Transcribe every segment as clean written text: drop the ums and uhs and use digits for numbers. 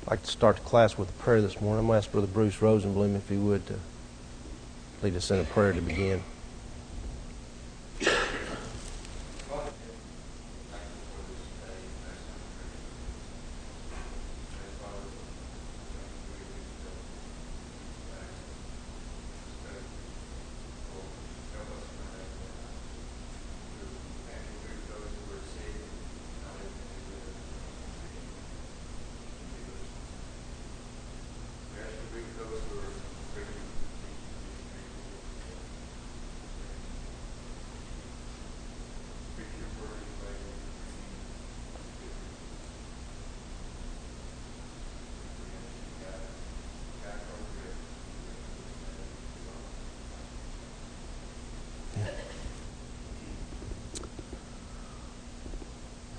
I'd like to start the class with a prayer this morning. I'm going to ask Brother Bruce Rosenblum, if he would, to lead us in a prayer to begin.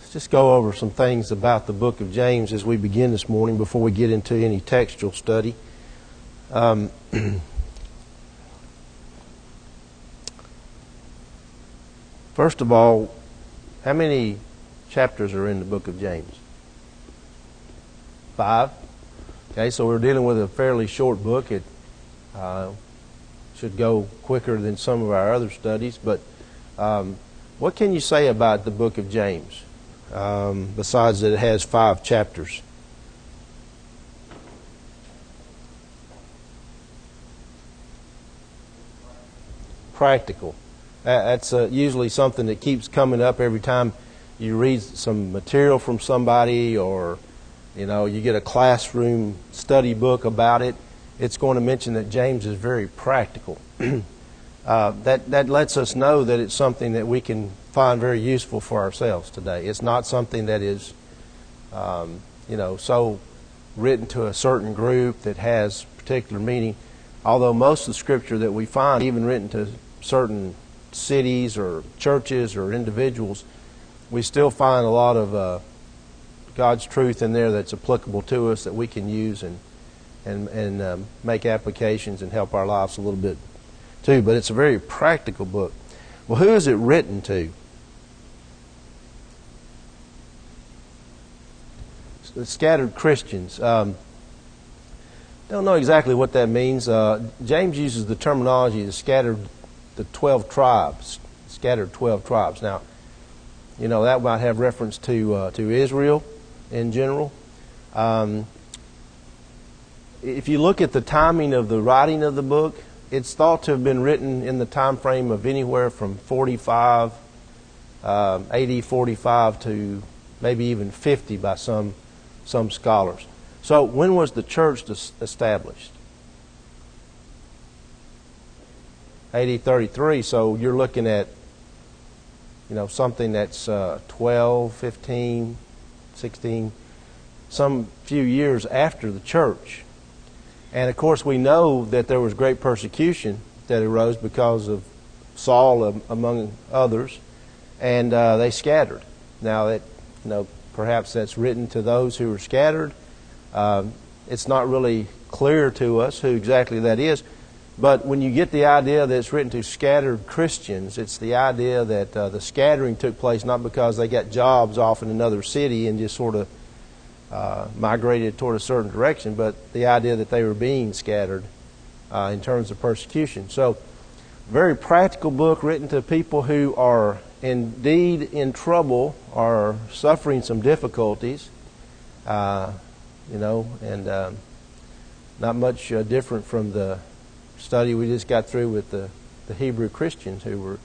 Let's just go over some things about the book of James as we begin this morning before we get into any textual study. First of all, how many chapters are in the book of James? 5. Okay, so we're dealing with a fairly short book. It should go quicker than some of our other studies. But what can you say about the book of James, besides that it has 5 chapters? Practical. That's usually something that keeps coming up every time you read some material from somebody, or you get a classroom study book about it. It's going to mention that James is very practical. That lets us know that it's something that we can find very useful for ourselves today. It's not something that is, so written to a certain group that has particular meaning. Although most of the scripture that we find, even written to certain cities or churches or individuals, we still find a lot of God's truth in there that's applicable to us, that we can use and make applications and help our lives a little bit too. But it's a very practical book. Well, who is it written to? Scattered Christians. Don't know exactly what that means. James uses the terminology the 12 tribes, scattered 12 tribes. Now, that might have reference to Israel in general. If you look at the timing of the writing of the book, it's thought to have been written in the time frame of anywhere from 45, AD 45 to maybe even 50 by some scholars. So when was the church established? AD 33. So you're looking at something that's 12, 15, 16, some few years after the church. And of course we know that there was great persecution that arose because of Saul among others, and they scattered. Now that perhaps that's written to those who were scattered. It's not really clear to us who exactly that is. But when you get the idea that it's written to scattered Christians, it's the idea that the scattering took place not because they got jobs off in another city and just sort of migrated toward a certain direction, but the idea that they were being scattered in terms of persecution. So, very practical book written to people who are indeed in trouble, are suffering some difficulties, and not much different from the study we just got through with the Hebrew Christians who were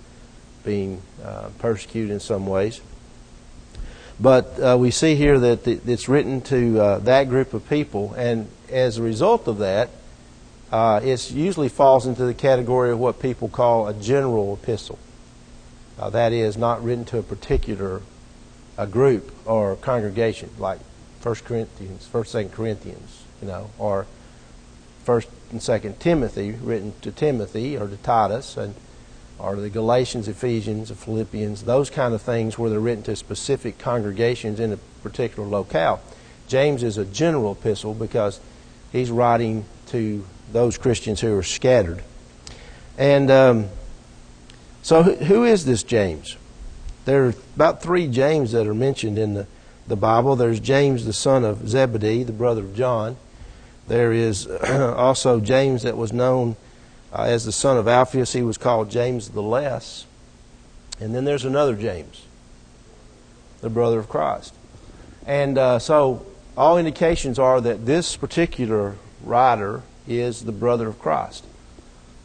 being persecuted in some ways. But we see here that it's written to that group of people, and as a result of that, it usually falls into the category of what people call a general epistle. That is, not written to a particular group or congregation, like 1 Corinthians, 1st, 2nd Corinthians, or 1st and 2nd Timothy, written to Timothy or to Titus, or the Galatians, Ephesians, the Philippians, those kind of things where they're written to specific congregations in a particular locale. James is a general epistle because he's writing to those Christians who are scattered. And so who is this James? There are about 3 James that are mentioned in the Bible. There's James, the son of Zebedee, the brother of John. There is also James that was known as the son of Alphaeus. He was called James the Less. And then there's another James, the brother of Christ. And so all indications are that this particular writer is the brother of Christ.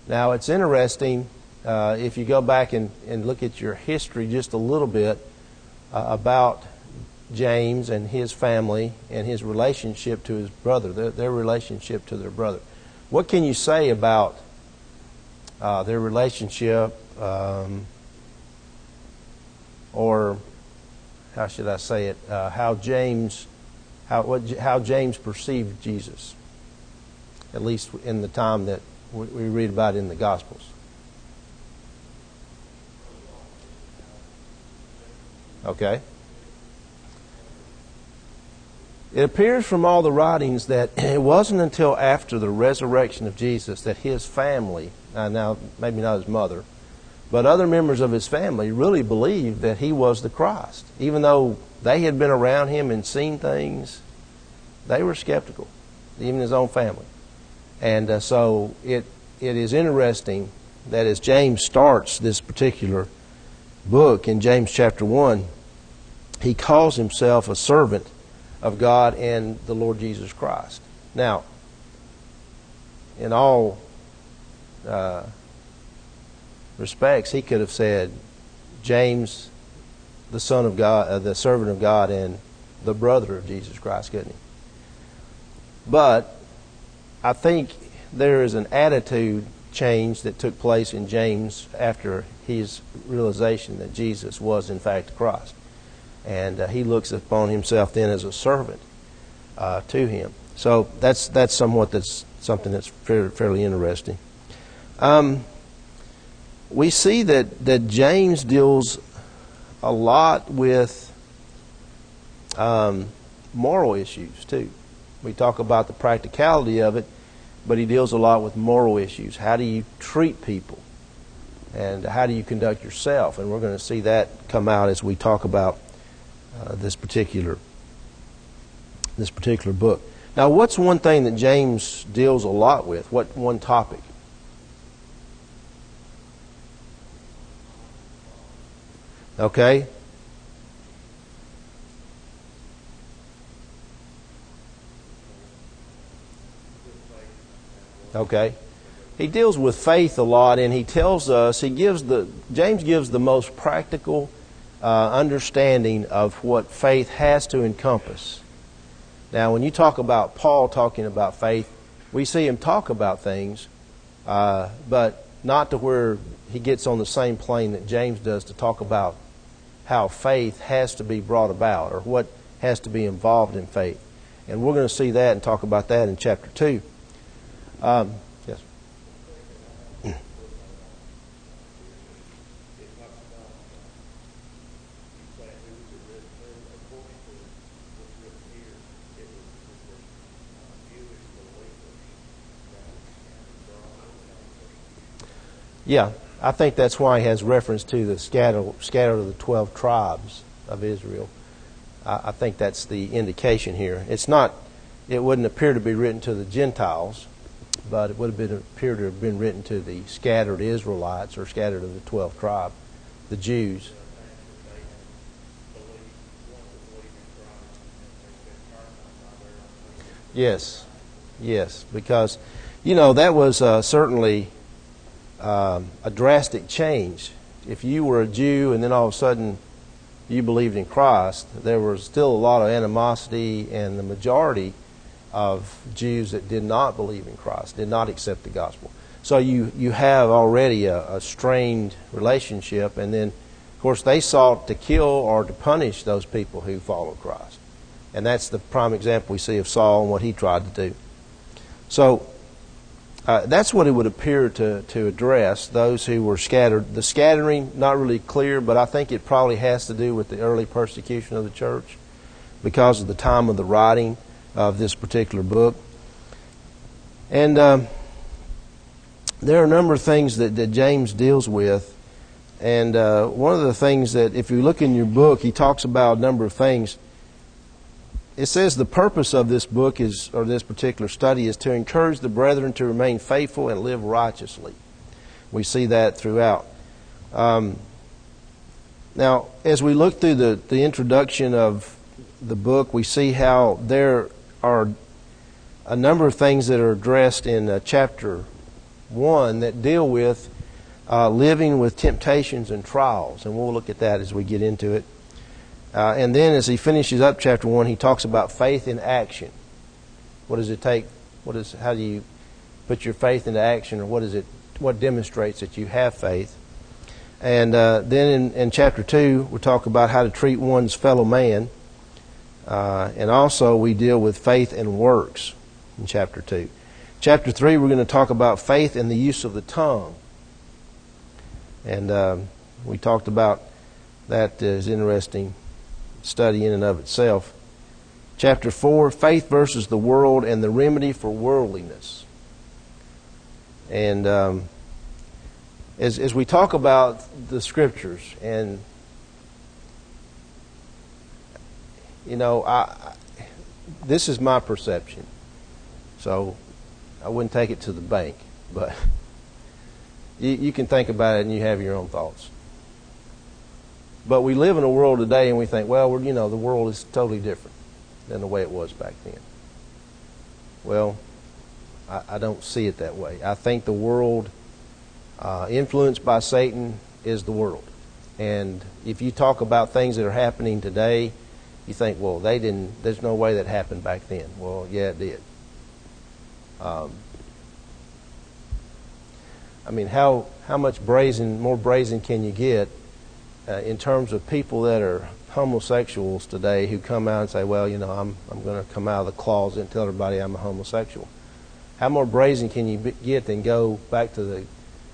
Now, it's interesting if you go back and look at your history just a little bit about James and his family and his relationship to his brother, their relationship to their brother. What can you say about their relationship, or how should I say it? How James perceived Jesus, at least in the time that we read about in the Gospels. Okay. It appears from all the writings that it wasn't until after the resurrection of Jesus that his family, now maybe not his mother, but other members of his family really believed that he was the Christ. Even though they had been around him and seen things, they were skeptical, even his own family. And so it is interesting that as James starts this particular book in James chapter 1, he calls himself a servant of God and the Lord Jesus Christ. Now, in all respects, he could have said James, the son of God, the servant of God, and the brother of Jesus Christ, couldn't he? But I think there is an attitude change that took place in James after his realization that Jesus was in fact Christ. And he looks upon himself then as a servant to him. So that's something that's fairly interesting. We see that James deals a lot with moral issues too. We talk about the practicality of it, but he deals a lot with moral issues. How do you treat people? And how do you conduct yourself? And we're going to see that come out as we talk about this particular book. Now, what's one thing that James deals a lot with? What one topic? Okay. Okay. He deals with faith a lot, and he tells us, James gives the most practical understanding of what faith has to encompass. Now, when you talk about Paul talking about faith, we see him talk about things, but not to where he gets on the same plane that James does to talk about how faith has to be brought about or what has to be involved in faith. And we're going to see that and talk about that in chapter 2. Yes. Yeah, I think that's why he has reference to the scattered of the 12 tribes of Israel. I think that's the indication here. It wouldn't appear to be written to the Gentiles, but it would appear to have been written to the scattered Israelites or scattered of the 12 tribe, the Jews. Yes, because, that was certainly a drastic change. If you were a Jew and then all of a sudden you believed in Christ, there was still a lot of animosity, and the majority of Jews that did not believe in Christ, did not accept the gospel. So you have already a strained relationship, and then, of course, they sought to kill or to punish those people who followed Christ. And that's the prime example we see of Saul and what he tried to do. So that's what it would appear to address, those who were scattered. The scattering, not really clear, but I think it probably has to do with the early persecution of the church because of the time of the writing of this particular book. And there are a number of things that James deals with. And one of the things that, if you look in your book, he talks about a number of things it says the purpose of this book is, or this particular study, is to encourage the brethren to remain faithful and live righteously. We see that throughout. Now, as we look through the introduction of the book, we see how there are a number of things that are addressed in chapter 1 that deal with living with temptations and trials, and we'll look at that as we get into it. And then as he finishes up chapter 1, he talks about faith in action. What does it take? How do you put your faith into action, or what demonstrates that you have faith? And then in chapter 2, we'll talk about how to treat one's fellow man. And also we deal with faith and works in chapter 2. Chapter 3, we're going to talk about faith and the use of the tongue. And we talked about that as interesting study in and of itself. Chapter 4, faith versus the world and the remedy for worldliness. And as we talk about the Scriptures, and this is my perception, so I wouldn't take it to the bank, but you can think about it and you have your own thoughts. But we live in a world today and we think, well, the world is totally different than the way it was back then. Well, I don't see it that way. I think the world influenced by Satan is the world. And if you talk about things that are happening today, you think, well, there's no way that happened back then. Well, yeah, it did. How much more brazen can you get in terms of people that are homosexuals today who come out and say, well, I'm going to come out of the closet and tell everybody I'm a homosexual. How more brazen can you get than go back to the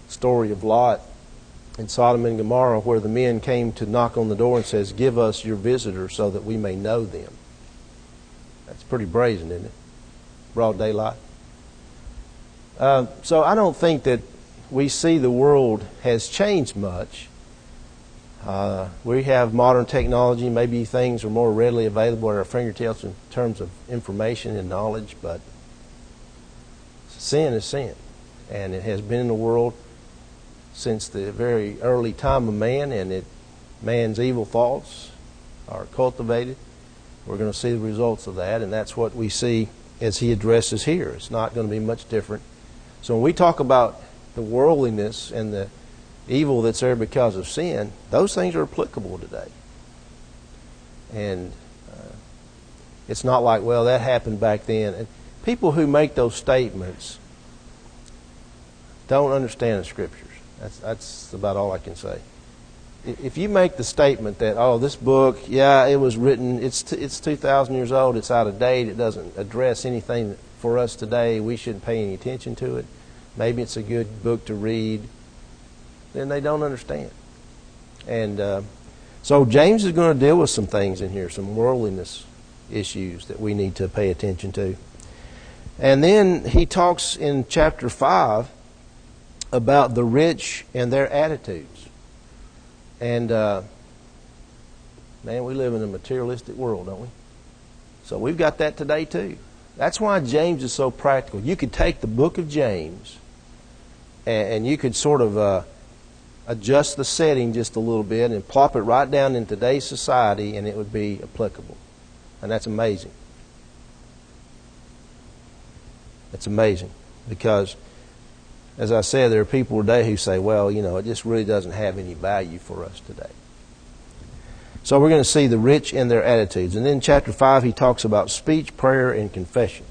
story of Lot in Sodom and Gomorrah, where the men came to knock on the door and says, give us your visitors so that we may know them. That's pretty brazen, isn't it? Broad daylight. So I don't think that we see the world has changed much. We have modern technology. Maybe things are more readily available at our fingertips in terms of information and knowledge, but sin is sin. And it has been in the world since the very early time of man, and man's evil thoughts are cultivated. We're going to see the results of that, and that's what we see as he addresses here. It's not going to be much different. So when we talk about the worldliness and the evil that's there because of sin, those things are applicable today. And it's not like, well, that happened back then. And people who make those statements don't understand the Scriptures. That's about all I can say. If you make the statement that, oh, this book, yeah, it was written, it's 2,000 years old, it's out of date, it doesn't address anything for us today, we shouldn't pay any attention to it, maybe it's a good book to read, then they don't understand. And so James is going to deal with some things in here, some worldliness issues that we need to pay attention to. And then he talks in chapter 5 about the rich and their attitudes. And, man, we live in a materialistic world, don't we? So we've got that today too. That's why James is so practical. You could take the book of James and you could sort of adjust the setting just a little bit and plop it right down in today's society, and it would be applicable. And that's amazing. It's amazing because, as I said, there are people today who say, well, it just really doesn't have any value for us today. So we're going to see the rich and their attitudes. And then in chapter 5, he talks about speech, prayer, and confession.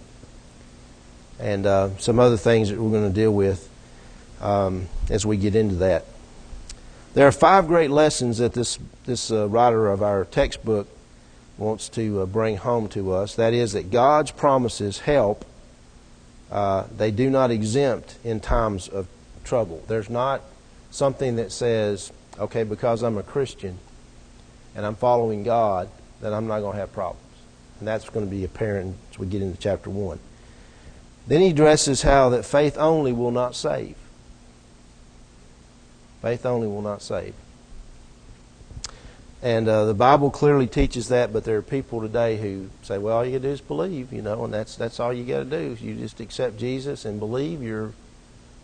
And some other things that we're going to deal with as we get into that. There are 5 great lessons that this writer of our textbook wants to bring home to us. That is that God's promises help. They do not exempt in times of trouble. There's not something that says, okay, because I'm a Christian and I'm following God, that I'm not going to have problems. And that's going to be apparent as we get into chapter 1. Then he addresses how that faith only will not save. Faith only will not save. And the Bible clearly teaches that, but there are people today who say, well, all you got to do is believe, and that's all you got to do. You just accept Jesus and believe you're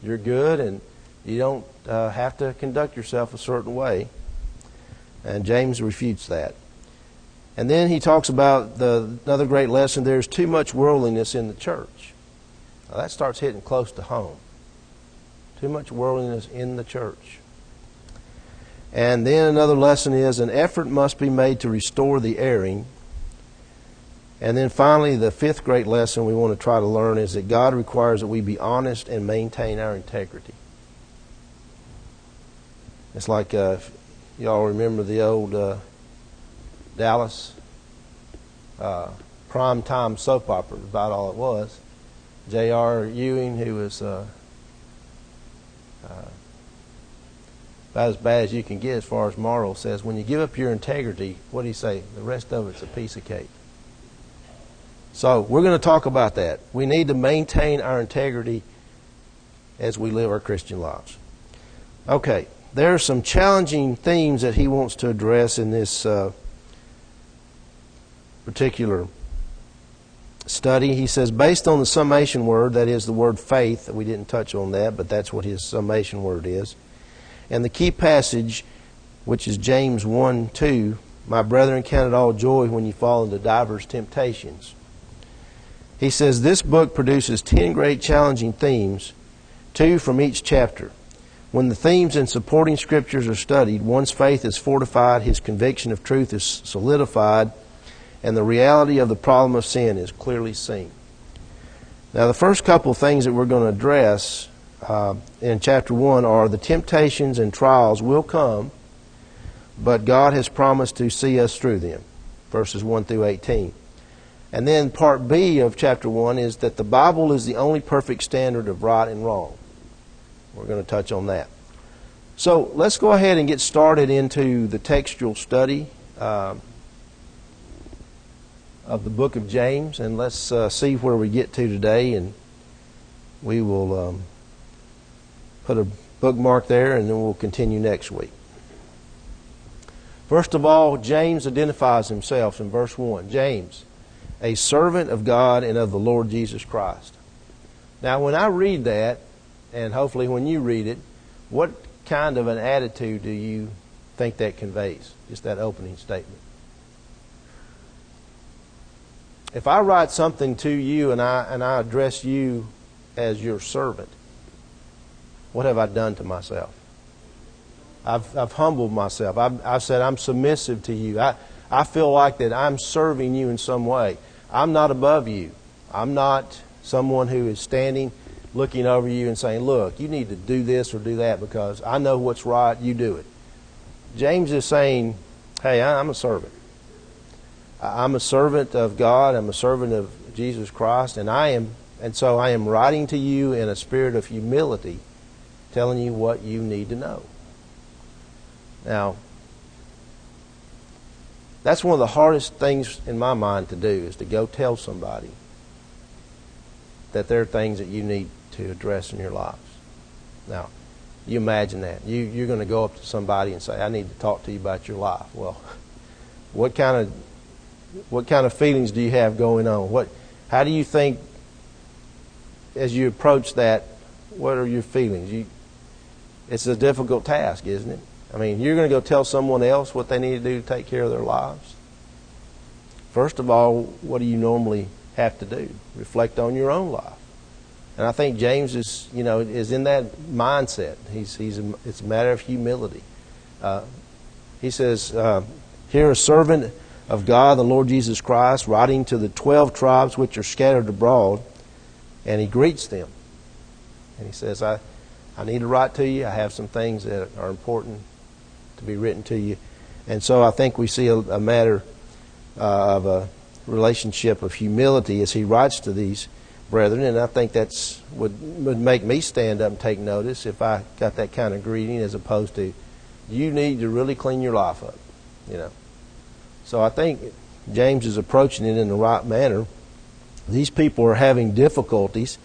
good, and you don't have to conduct yourself a certain way. And James refutes that. And then he talks about another great lesson, there's too much worldliness in the church. Now, that starts hitting close to home. Too much worldliness in the church. And then another lesson is an effort must be made to restore the erring. And then finally, the fifth great lesson we want to try to learn is that God requires that we be honest and maintain our integrity. It's like, if y'all remember the old Dallas primetime soap opera, about all it was. J.R. Ewing, who was about as bad as you can get as far as moral, says, when you give up your integrity, what do you say? The rest of it's a piece of cake. So we're going to talk about that. We need to maintain our integrity as we live our Christian lives. Okay, there are some challenging themes that he wants to address in this particular study. He says, based on the summation word, that is the word faith, we didn't touch on that, but that's what his summation word is. And the key passage, which is James 1:2, my brethren, count it all joy when you fall into divers temptations. He says this book produces 10 great challenging themes, 2 from each chapter. When the themes and supporting scriptures are studied, one's faith is fortified, his conviction of truth is solidified, and the reality of the problem of sin is clearly seen. Now, the first couple of things that we're going to address in chapter 1 are the temptations and trials will come, but God has promised to see us through them, verses 1 through 18. And then part B of chapter 1 is that the Bible is the only perfect standard of right and wrong. We're going to touch on that. So let's go ahead and get started into the textual study of the book of James, and let's see where we get to today, and we will put a bookmark there, and then we'll continue next week. First of all, James identifies himself in verse 1. James, a servant of God and of the Lord Jesus Christ. Now, when I read that, and hopefully when you read it, what kind of an attitude do you think that conveys? Just that opening statement. If I write something to you and I address you as your servant, what have I done to myself? I've humbled myself. I've said I'm submissive to you. I feel like that I'm serving you in some way. I'm not above you. I'm not someone who is standing, looking over you and saying, look, you need to do this or do that because I know what's right, you do it. James is saying, hey, I'm a servant. I'm a servant of God. I'm a servant of Jesus Christ, and so I am writing to you in a spirit of humility, telling you what you need to know. Now, that's one of the hardest things in my mind to do, is to go tell somebody that there are things that you need to address in your lives. Now, you imagine that. You're going to go up to somebody and say, I need to talk to you about your life. Well, what kind of feelings do you have going on? How do you think, as you approach that, what are your feelings? It's a difficult task, isn't it? I mean, you're going to go tell someone else what they need to do to take care of their lives. First of all, what do you normally have to do? Reflect on your own life. And I think James is in that mindset. It's a matter of humility. He says, here a servant of God, the Lord Jesus Christ, writing to the 12 tribes which are scattered abroad, and he greets them. And he says, I need to write to you. I have some things that are important to be written to you. And so I think we see a matter of a relationship of humility as he writes to these brethren, and I think that's would make me stand up and take notice if I got that kind of greeting, as opposed to, you need to really clean your life up, So I think James is approaching it in the right manner. These people are having difficulties,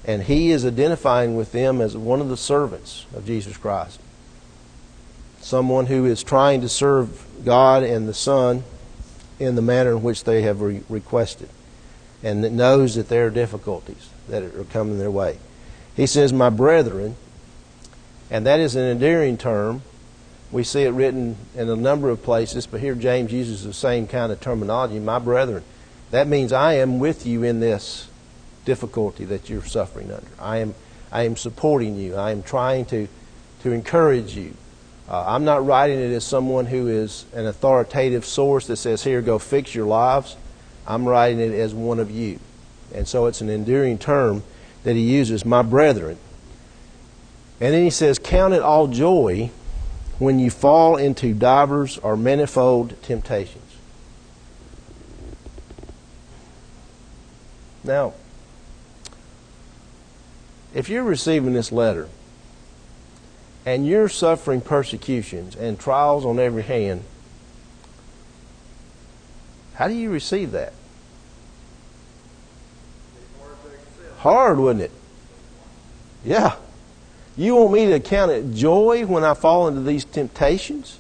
and he is identifying with them as one of the servants of Jesus Christ. someone who is trying to serve God and the Son in the manner in which they have requested, and that knows that there are difficulties that are coming their way. He says, my brethren, and that is an endearing term. We see it written in a number of places, but here James uses the same kind of terminology, my brethren. That means I am with you in this difficulty that you're suffering under. I am supporting you. I am trying to encourage you. I'm not writing it as someone who is an authoritative source that says, here, go fix your lives. I'm writing it as one of you. And so it's an endearing term that he uses, my brethren. And then he says, count it all joy when you fall into divers or manifold temptations. Now, if you're receiving this letter and you're suffering persecutions and trials on every hand, how do you receive that? Hard, wouldn't it? Yeah. You want me to count it joy when I fall into these temptations?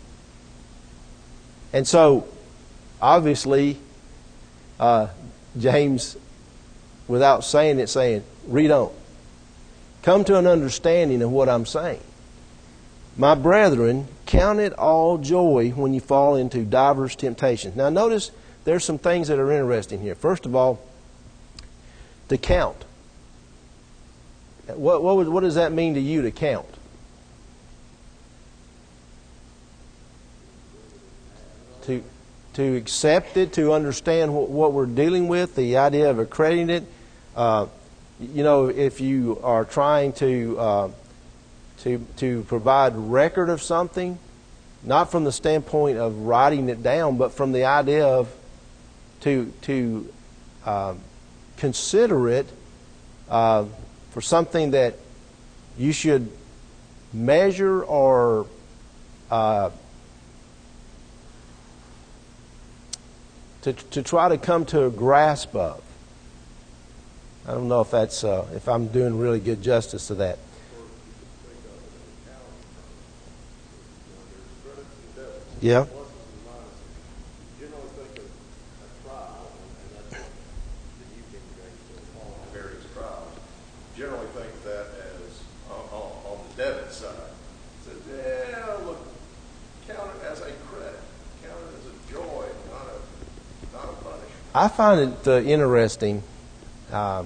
And so, obviously, James, without saying it, saying, read on. Come to an understanding of what I'm saying. My brethren, count it all joy when you fall into divers temptations. Now notice there's some things that are interesting here. First of all, to count. What does that mean to you, to count? To accept it, to understand what we're dealing with, the idea of accrediting it. If you are trying to provide record of something, not from the standpoint of writing it down, but from the idea of to consider it for something that you should measure or to try to come to a grasp of. I don't know if that's if I'm doing really good justice to that. Yeah. Generally think of that as on the debit side. It says, yeah, look, count it as a credit, count it as a joy, not a punishment. I find it interesting. I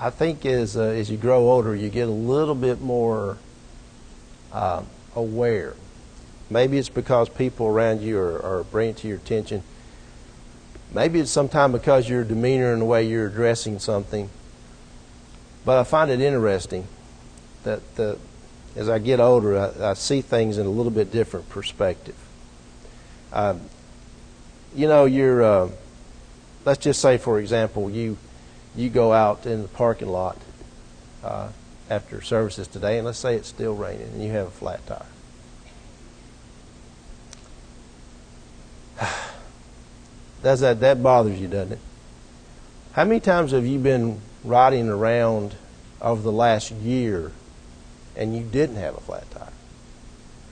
think as you grow older, you get a little bit more aware. Maybe it's because people around you are bringing it to your attention. Maybe it's sometimes because your demeanor and the way you're addressing something. But I find it interesting that as I get older, I see things in a little bit different perspective. You're, let's just say, for example, you go out in the parking lot after services today, and let's say it's still raining, and you have a flat tire. That bothers you, doesn't it? How many times have you been riding around over the last year and you didn't have a flat tire?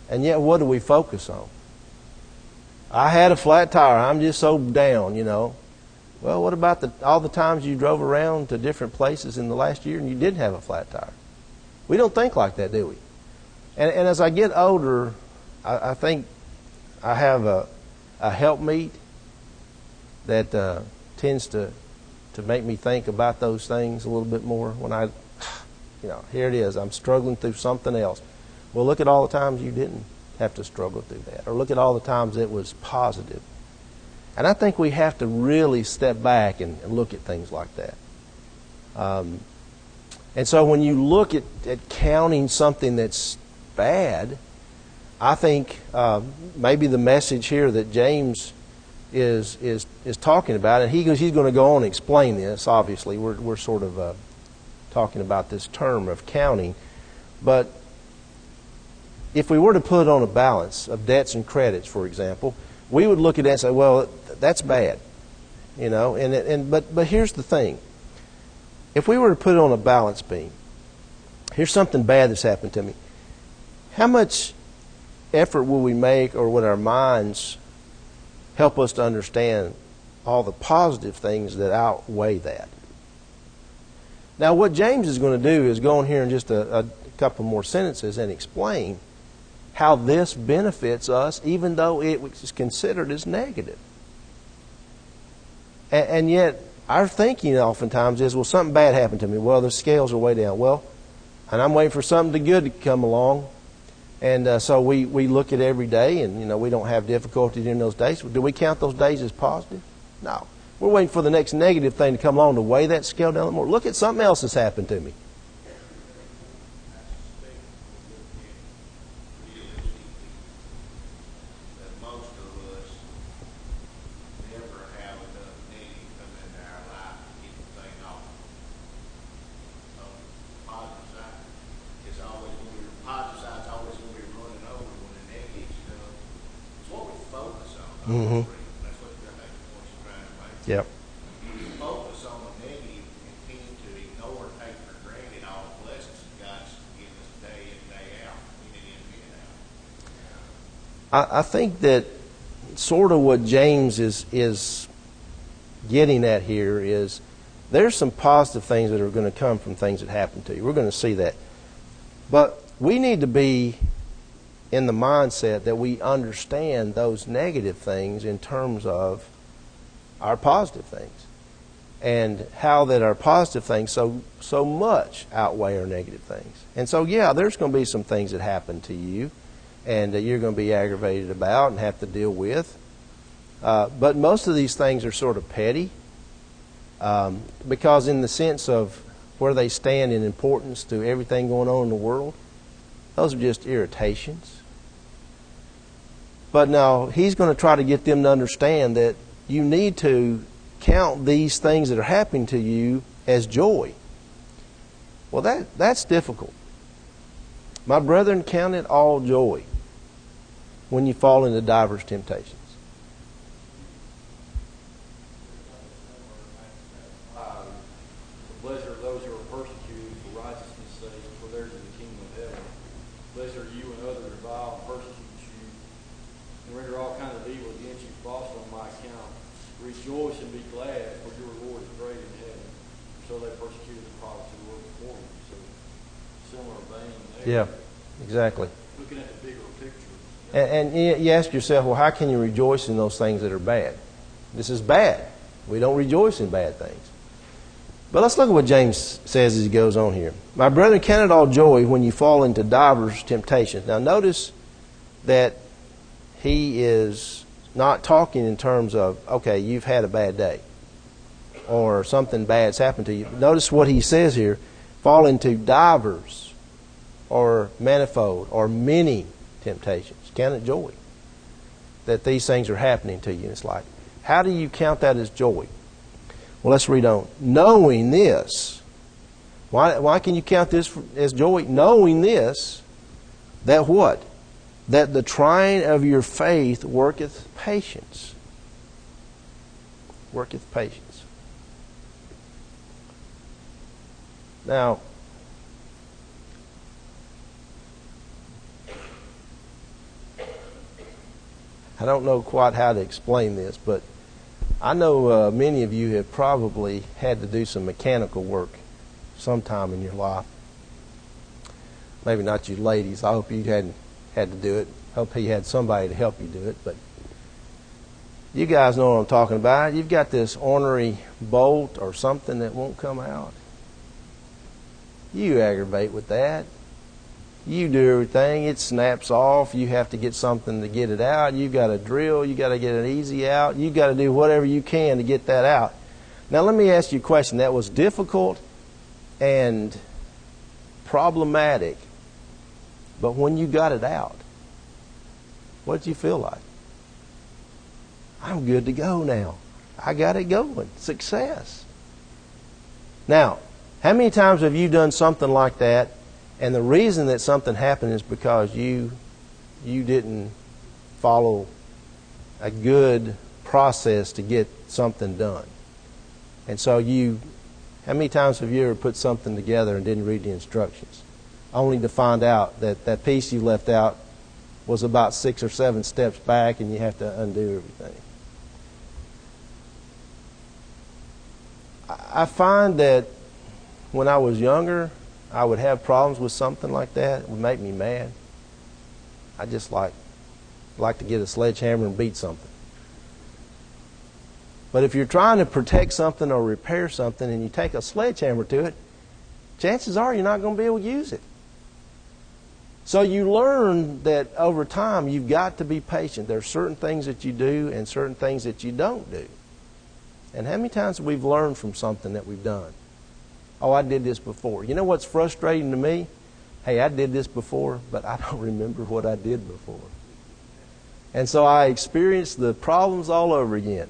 And yet, what do we focus on? I had a flat tire. I'm just so down, Well, what about all the times you drove around to different places in the last year and you didn't have a flat tire? We don't think like that, do we? And as I get older, I think I have a helpmeet that tends to make me think about those things a little bit more. When here it is, I'm struggling through something else. Well, look at all the times you didn't have to struggle through that. Or look at all the times it was positive. And I think we have to really step back and look at things like that. And so when you look at counting something that's bad, I think maybe the message here that James is talking about, and he's going to go on and explain this. Obviously, we're sort of talking about this term of counting, but if we were to put it on a balance of debts and credits, for example, we would look at that and say, well, that's bad, But here's the thing: if we were to put it on a balance beam, here's something bad that's happened to me. how much effort will we make, or would our minds help us to understand all the positive things that outweigh that? Now, what James is going to do is go on here in just a couple more sentences and explain how this benefits us, even though it is considered as negative. And yet, our thinking oftentimes is, well, something bad happened to me. Well, the scales are way down. Well, and I'm waiting for something good to come along. And so we look at every day, and we don't have difficulty during those days. Do we count those days as positive? No. We're waiting for the next negative thing to come along to weigh that scale down a little more. Look at something else that's happened to me. Mm-hmm. That's what you're trying to make. Yep. You focus on the negative and tend to ignore, take for granted all the blessings that God's given us day in, day out, in and out. I think that sort of what James is getting at here is there's some positive things that are going to come from things that happen to you. We're going to see that. But we need to be in the mindset that we understand those negative things in terms of our positive things, and how that our positive things so much outweigh our negative things. And so, yeah, there's going to be some things that happen to you and that you're going to be aggravated about and have to deal with. But most of these things are sort of petty, because in the sense of where they stand in importance to everything going on in the world, those are just irritations. But now he's going to try to get them to understand that you need to count these things that are happening to you as joy. Well, that's difficult. My brethren, count it all joy when you fall into diverse temptations. Blessed are those who are persecuted for righteousness' sake, for theirs is the kingdom of heaven. Blessed are you when others revile and persecute you, and render all kinds of evil against you falsely on my account. Rejoice and be glad, for your reward is great in heaven. So they persecuted the prophets who were before you. So, similar vein there. Yeah, exactly. Looking at the bigger picture. And you ask yourself, well, how can you rejoice in those things that are bad? This is bad. We don't rejoice in bad things. But let's look at what James says as he goes on here. My brethren, count it all joy when you fall into divers temptations. Now notice that he is not talking in terms of, okay, you've had a bad day or something bad's happened to you. Notice what he says here. Fall into divers or manifold or many temptations. Count it joy that these things are happening to you. And it's like, how do you count that as joy? Well, let's read on. Knowing this. Why can you count this as joy? Knowing this, that what? That the trying of your faith worketh patience. Worketh patience. Now, I don't know quite how to explain this, but I know many of you have probably had to do some mechanical work sometime in your life. Maybe not you ladies. I hope you hadn't had to do it. I hope you had somebody to help you do it. But you guys know what I'm talking about. You've got this ornery bolt or something that won't come out. You aggravate with that. You do everything. It snaps off. You have to get something to get it out. You've got to drill. You've got to get it easy out. You've got to do whatever you can to get that out. Now, let me ask you a question. That was difficult and problematic. But when you got it out, what did you feel like? I'm good to go now. I got it going. Success. Now, how many times have you done something like that, and the reason that something happened is because you didn't follow a good process to get something done? And so how many times have you ever put something together and didn't read the instructions? only to find out that that piece you left out was about 6 or 7 steps back, and you have to undo everything. I find that when I was younger, I would have problems with something like that. It would make me mad. I just like to get a sledgehammer and beat something. But if you're trying to protect something or repair something and you take a sledgehammer to it, chances are you're not going to be able to use it. So you learn that over time you've got to be patient. There are certain things that you do and certain things that you don't do. And how many times have we learned from something that we've done? Oh, I did this before. You know what's frustrating to me? Hey, I did this before, but I don't remember what I did before. And so I experience the problems all over again.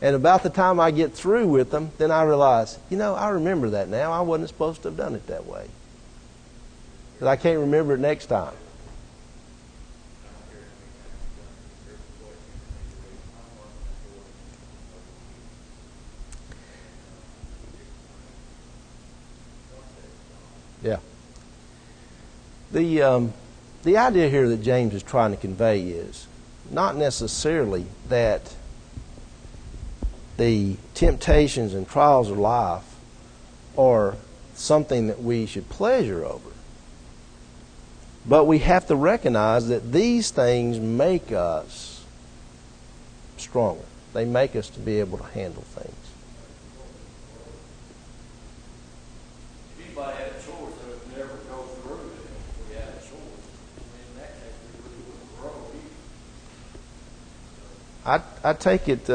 And about the time I get through with them, then I realize, you know, I remember that now. I wasn't supposed to have done it that way. But I can't remember it next time. Yeah. The idea here that James is trying to convey is not necessarily that the temptations and trials of life are something that we should pleasure over. But we have to recognize that these things make us stronger. They make us to be able to handle things. If anybody had a choice, they would never go through it if we had a choice. I mean, in that case, we really wouldn't grow either. I take it...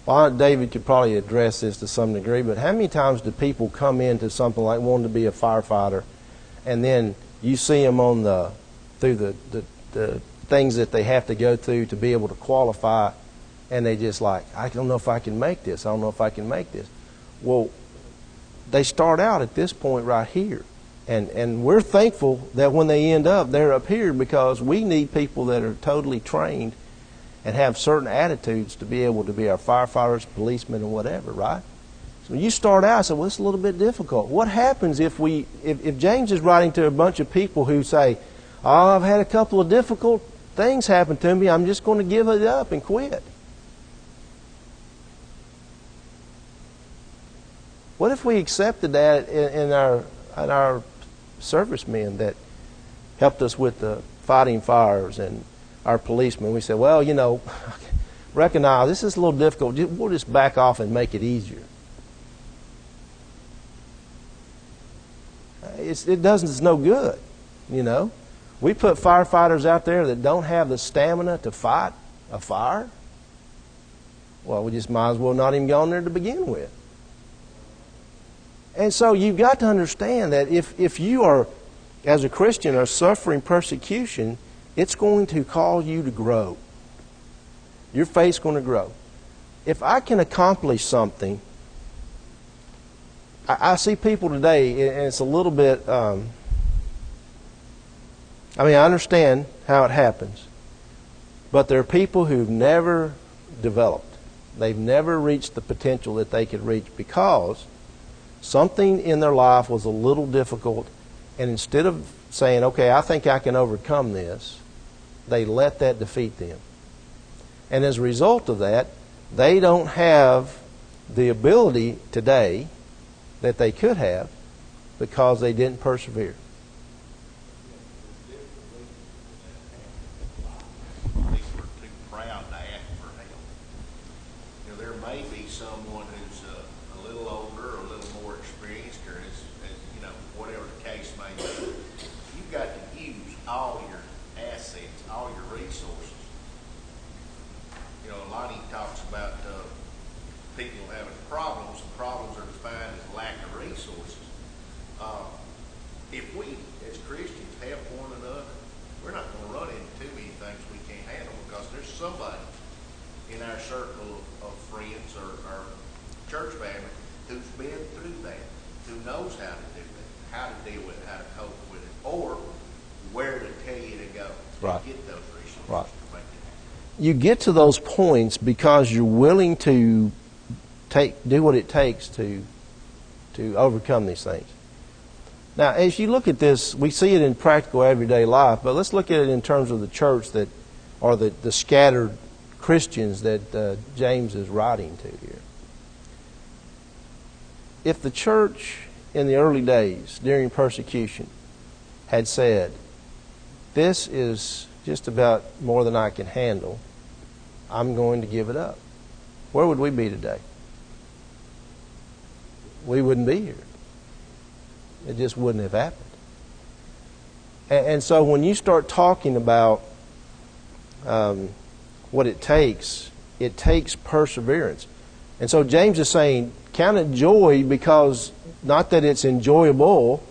well, David could probably address this to some degree, but how many times do people come into something like wanting to be a firefighter, and then you see them on through the things that they have to go through to be able to qualify, and they just like, I don't know if I can make this. I don't know if I can make this. Well, they start out at this point right here, and we're thankful that when they end up, they're up here because we need people that are totally trained and have certain attitudes to be able to be our firefighters, policemen, and whatever, right? So when you start out, say, well, it's a little bit difficult. What happens if James is writing to a bunch of people who say, oh, I've had a couple of difficult things happen to me, I'm just going to give it up and quit? What if we accepted that in our servicemen that helped us with the fighting fires and our policemen? We said, well, you know, recognize this is a little difficult. We'll just back off and make it easier. It's no good, you know. We put firefighters out there that don't have the stamina to fight a fire. Well, we just might as well not even go in there to begin with. And so you've got to understand that if you are, as a Christian, are suffering persecution, it's going to cause you to grow. Your faith's going to grow. If I can accomplish something, I see people today, and it's a little bit, I understand how it happens, but there are people who've never developed. They've never reached the potential that they could reach because something in their life was a little difficult, and instead of saying, okay, I think I can overcome this, they let that defeat them. And as a result of that, they don't have the ability today that they could have because they didn't persevere. People are too proud to ask for help. You know, there may be someone who's a little older or a little more experienced, or as you know, whatever the case may be. You've got to use all your assets, all your resources. You know, Lonnie talks about people having problems, and problems are defined as lack of resources. If we, as Christians, help one another, we're not going to run into too many things we can't handle because there's somebody in our circle of friends or our church family who's been through that, who knows how to do that, how to deal with it, how to cope with it, or where to tell you to go to get those resources to make it happen. You get to those points because you're willing to do what it takes to overcome these things. Now, as you look at this, we see it in practical everyday life, but let's look at it in terms of the church that, or the scattered Christians that James is writing to here. If the church in the early days during persecution had said, this is just about more than I can handle, I'm going to give it up, where would we be today? We wouldn't be here. It just wouldn't have happened. And so when you start talking about what it takes perseverance. And so James is saying, count it joy because, not that it's enjoyable,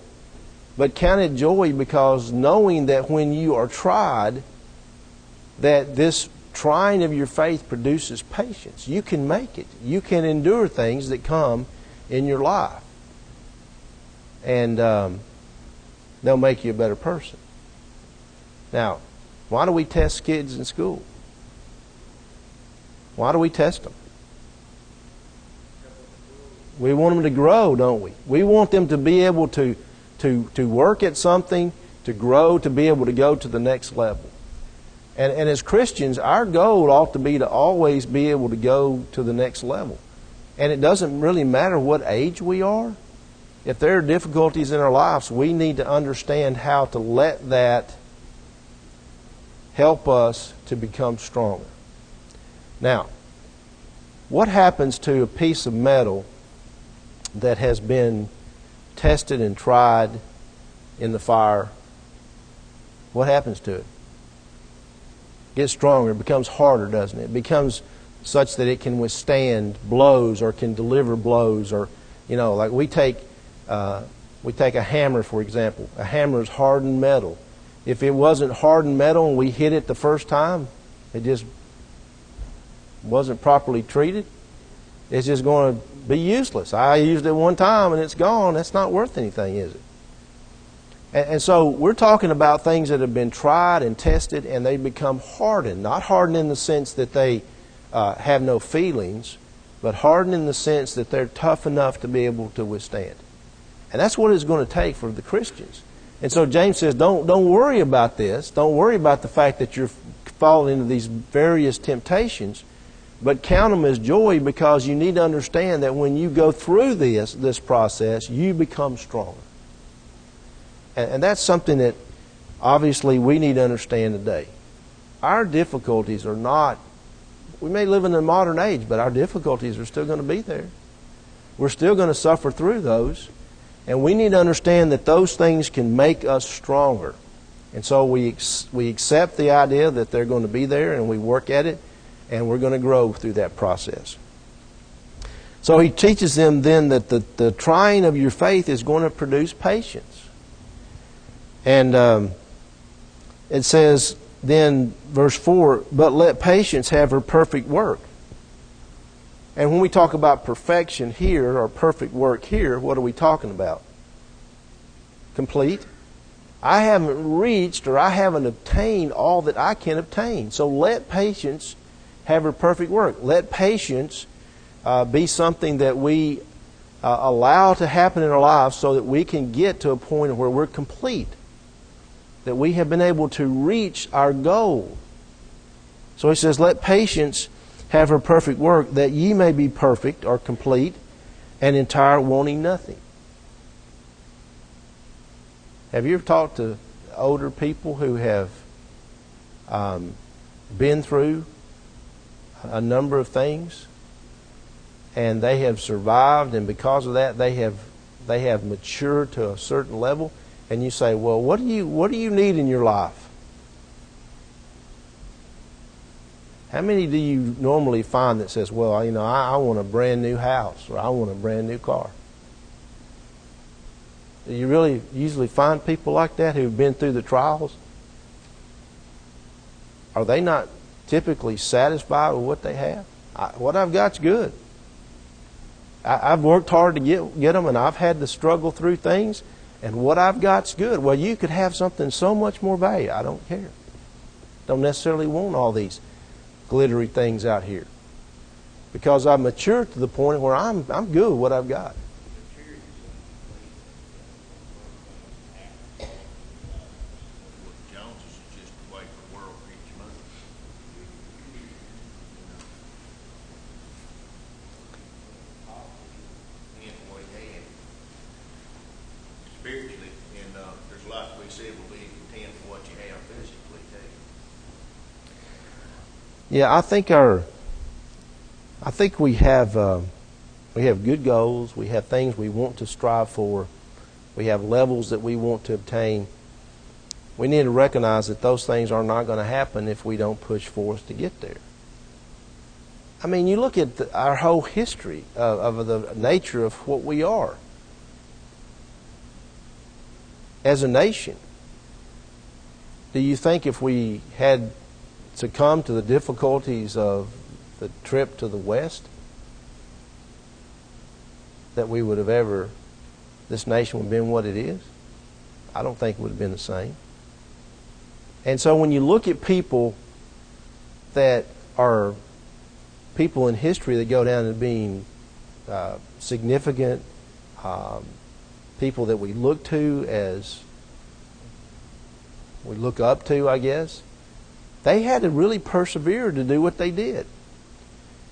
but count it joy because knowing that when you are tried, that this trying of your faith produces patience. You can make it. You can endure things that come in your life. And they'll make you a better person. Now, why do we test kids in school? Why do we test them? We want them to grow, don't we? We want them to be able to work at something, to grow, to be able to go to the next level. And as Christians, our goal ought to be to always be able to go to the next level. And it doesn't really matter what age we are. If there are difficulties in our lives, we need to understand how to let that help us to become stronger. Now, what happens to a piece of metal that has been tested and tried in the fire? What happens to it? It gets stronger. It becomes harder, doesn't it? It becomes such that it can withstand blows or can deliver blows. Or, like we take a hammer, for example. A hammer is hardened metal. If it wasn't hardened metal and we hit it the first time, it just wasn't properly treated, it's just going to be useless. I used it one time and it's gone. That's not worth anything, is it? And so we're talking about things that have been tried and tested and they become hardened. Not hardened in the sense that they have no feelings, but hardened in the sense that they're tough enough to be able to withstand. And that's what it's going to take for the Christians. And so James says, don't worry about this. Don't worry about the fact that you're falling into these various temptations, but count them as joy because you need to understand that when you go through this process, you become stronger. And that's something that obviously we need to understand today. Our difficulties are not, we may live in a modern age, but our difficulties are still going to be there. We're still going to suffer through those. And we need to understand that those things can make us stronger. And so we accept the idea that they're going to be there and we work at it and we're going to grow through that process. So he teaches them then that the trying of your faith is going to produce patience. And it says then, verse 4, but let patience have her perfect work. And when we talk about perfection here, or perfect work here, what are we talking about? Complete. I haven't reached or I haven't obtained all that I can obtain. So let patience have her perfect work. Let patience be something that we allow to happen in our lives so that we can get to a point where we're complete. That we have been able to reach our goal. So he says, let patience have her perfect work, that ye may be perfect or complete and entire, wanting nothing. Have you ever talked to older people who have been through a number of things and they have survived, and because of that they have matured to a certain level? And you say, well, what do you need in your life? How many do you normally find that says, well, I want a brand new house, or I want a brand new car? Do you really usually find people like that who've been through the trials? Are they not typically satisfied with what they have? What I've got's good. I've worked hard to get them, and I've had to struggle through things, and what I've got's good. Well, you could have something so much more value. I don't care. Don't necessarily want all these glittery things out here. because I've matured to the point where I'm good with what I've got. Jones is just a way for the world to reach money. And what he had spiritually, and there's lots we said will be content with what you have physically too. Yeah, I think we have good goals. We have things we want to strive for. We have levels that we want to obtain. We need to recognize that those things are not going to happen if we don't push forth to get there. I mean, you look at our whole history of the nature of what we are as a nation. Do you think if we had succumbed to the difficulties of the trip to the West, that we would have this nation would have been what it is? I don't think it would have been the same. And so when you look at people that are people in history that go down to being significant, people that we look up to, I guess, they had to really persevere to do what they did.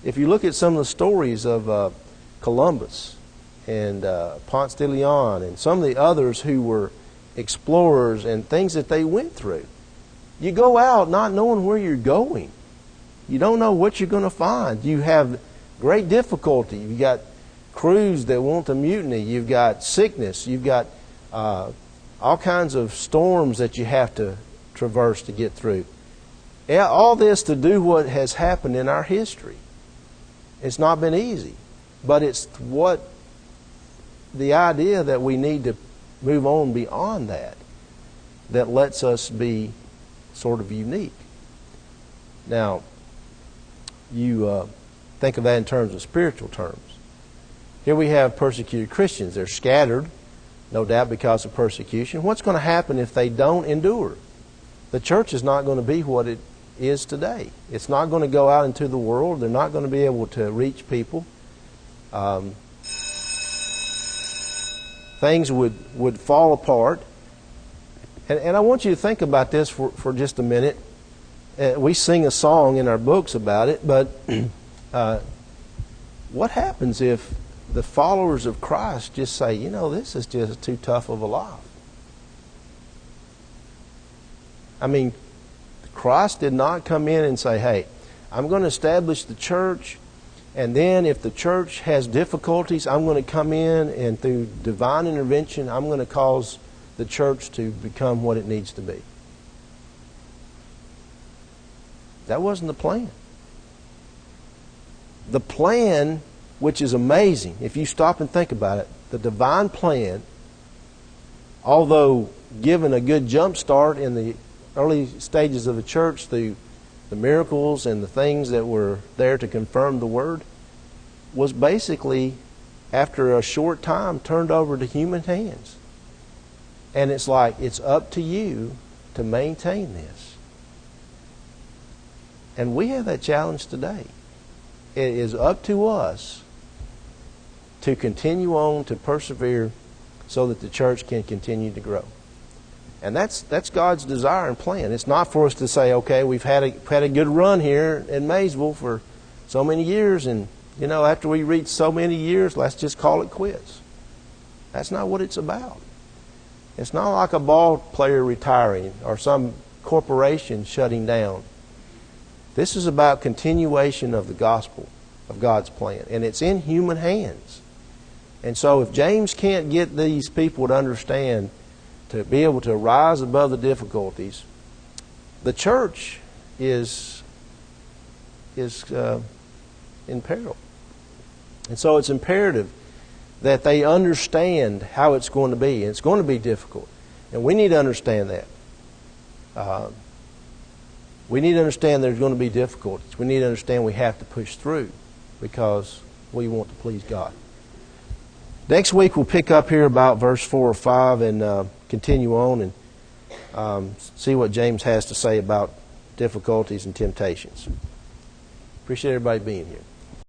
If you look at some of the stories of Columbus and Ponce de Leon and some of the others who were explorers and things that they went through, you go out not knowing where you're going. You don't know what you're going to find. You have great difficulty. You've got crews that want to mutiny. You've got sickness. You've got all kinds of storms that you have to traverse to get through. All this to do what has happened in our history. It's not been easy, but it's the idea that we need to move on beyond that lets us be sort of unique. Now, you think of that in terms of spiritual terms. Here we have persecuted Christians. They're scattered, no doubt, because of persecution. What's going to happen if they don't endure? The church is not going to be what it is today. It's not going to go out into the world. They're not going to be able to reach people. Things would fall apart. And I want you to think about this for just a minute. We sing a song in our books about it, but what happens if the followers of Christ just say, this is just too tough of a life? I mean, Christ did not come in and say, hey, I'm going to establish the church, and then if the church has difficulties, I'm going to come in and through divine intervention, I'm going to cause the church to become what it needs to be. That wasn't the plan. The plan, which is amazing, if you stop and think about it, the divine plan, although given a good jump start in the early stages of the church through the miracles and the things that were there to confirm the word, was basically, after a short time, turned over to human hands. And it's like, it's up to you to maintain this. And we have that challenge today. It is up to us to continue on, to persevere, so that the church can continue to grow. And that's God's desire and plan. It's not for us to say, okay, we've had a good run here in Maysville for so many years, and after we reach so many years, let's just call it quits. That's not what it's about. It's not like a ball player retiring or some corporation shutting down. This is about continuation of the gospel of God's plan, and it's in human hands. And so if James can't get these people to understand, to be able to rise above the difficulties, the church is in peril. And so it's imperative that they understand how it's going to be. And it's going to be difficult. And we need to understand that. We need to understand there's going to be difficulties. We need to understand we have to push through because we want to please God. Next week we'll pick up here about verse 4 or 5 and continue on and see what James has to say about difficulties and temptations. Appreciate everybody being here.